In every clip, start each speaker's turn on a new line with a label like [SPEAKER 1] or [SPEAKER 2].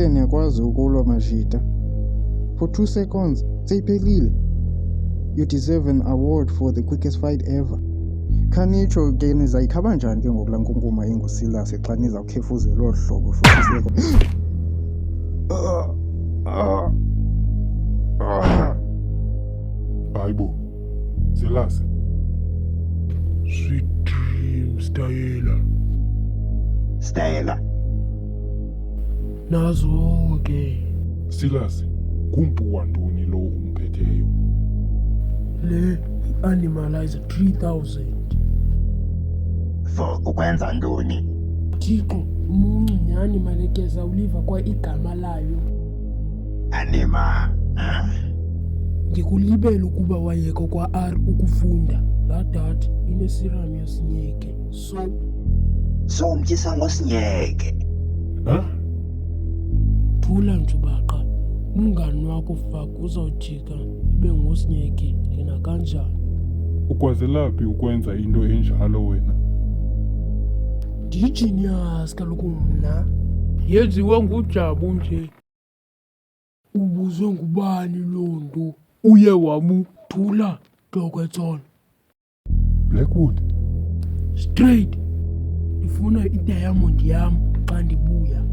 [SPEAKER 1] niyakwazi ukulwa majita. For 2 seconds, seyiphelile. You deserve an award for the quickest fight ever. Khanitsho ke nizayikhaba njani ke ngoku laa nkunkuma inguSilas xa nizawukhefuzela olu hlobo futhi
[SPEAKER 2] Hayibo, Silas.
[SPEAKER 3] Sweet dreams,
[SPEAKER 4] Stayela.
[SPEAKER 3] nazo ke
[SPEAKER 2] Silas, kumpu wantoni lo umphetheyo?
[SPEAKER 3] le animalizer 3000.
[SPEAKER 4] For ukwenza ntoni?
[SPEAKER 3] Thixo, umuncu neanimalekeza uliva kwa igama layo.
[SPEAKER 4] Anima.
[SPEAKER 3] Ndikulibele ukuba wayeka kwa R ukufunda. Laa dad inesiram yosinyeke.
[SPEAKER 4] So umtyisa ngosinyeke.
[SPEAKER 3] Thula njubaqa, umngani wakho faka uzawujika ibe ngosinyeke lena kanjani.
[SPEAKER 2] Ukwazelaphi ukwenza into enjalo wena?
[SPEAKER 3] Ndiyijinias kaloku mna. Yenziwe nguJabu nje. Ubuzwe ngubani loo nto? Uye wamuthula Dokwetson.
[SPEAKER 2] Blackwood?
[SPEAKER 3] Straight. Ndifuna idiamond yam xa ndibuya.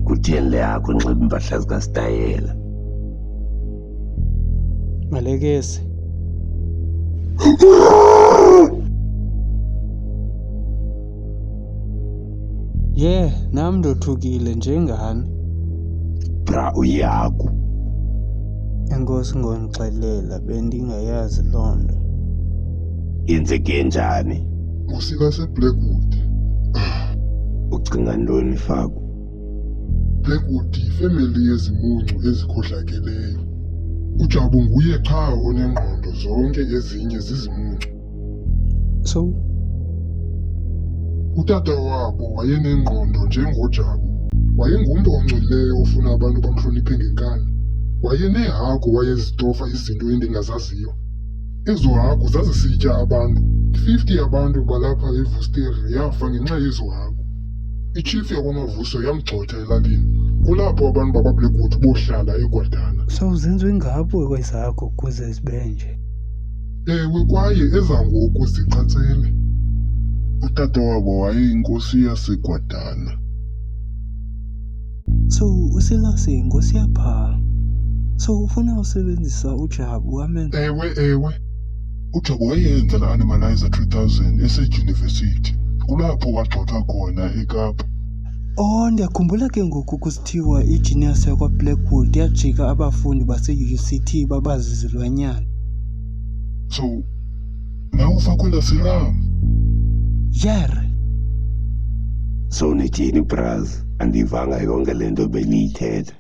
[SPEAKER 4] Kutheni le yakho unxiba impahla zikaStayela?
[SPEAKER 1] Malekese. Nam ndothukile njengani.
[SPEAKER 4] Bra uyaku.
[SPEAKER 1] Enkosi ngondixelela bendingayazi loo nto.
[SPEAKER 4] Yenzeke njani?
[SPEAKER 5] uSilas eBlackwood.
[SPEAKER 4] Ucinga ntoni Faku?
[SPEAKER 5] Blackwood yifemeli yezimuncu ezikhohlakeleyo. uJabu nguye qha onengqondo, zonke ezinye zizimuncu.
[SPEAKER 1] So,
[SPEAKER 5] Utata wabo wayenengqondo njengoJabu. Wayengumntu oncilileyo ofuna abantu bamhloniphe ngenkani. Wayeneehagu wayezitofa izinto endingazaziyo. Ezo hagu zazisitya abantu. 50 abantu balapha eVuster yafa ngenxa yezo hagu. Ichief yakwamavuso yamgxotha elalini. Kulapho abantu bakwaBlackwood bohlala eGwadana.
[SPEAKER 1] zenziwe ngabo kwezakho kuze zibe nje.
[SPEAKER 5] Ewe, kwaye ezangoku ziqatsele. Utata wabo wayeyinkosi yaseGwadana.
[SPEAKER 1] So, uSilas yinkosi yapha. So, ufuna usebenzisa uJabu amenza.
[SPEAKER 5] Ewe. uJabu wayenza la animalizer 3000 esedyunivesithi. Kulapho wagxothwa khona eKapa.
[SPEAKER 1] Oh, ndiyakhumbula ke ngoku kusithiwa i-genius yakwaBlackwood yajika abafundi base-UCT babazizilwanyana.
[SPEAKER 5] So, nawe ufakwela siram.
[SPEAKER 1] Yare.
[SPEAKER 4] So nithini braz? Andivanga yonke le nto beniyithetha.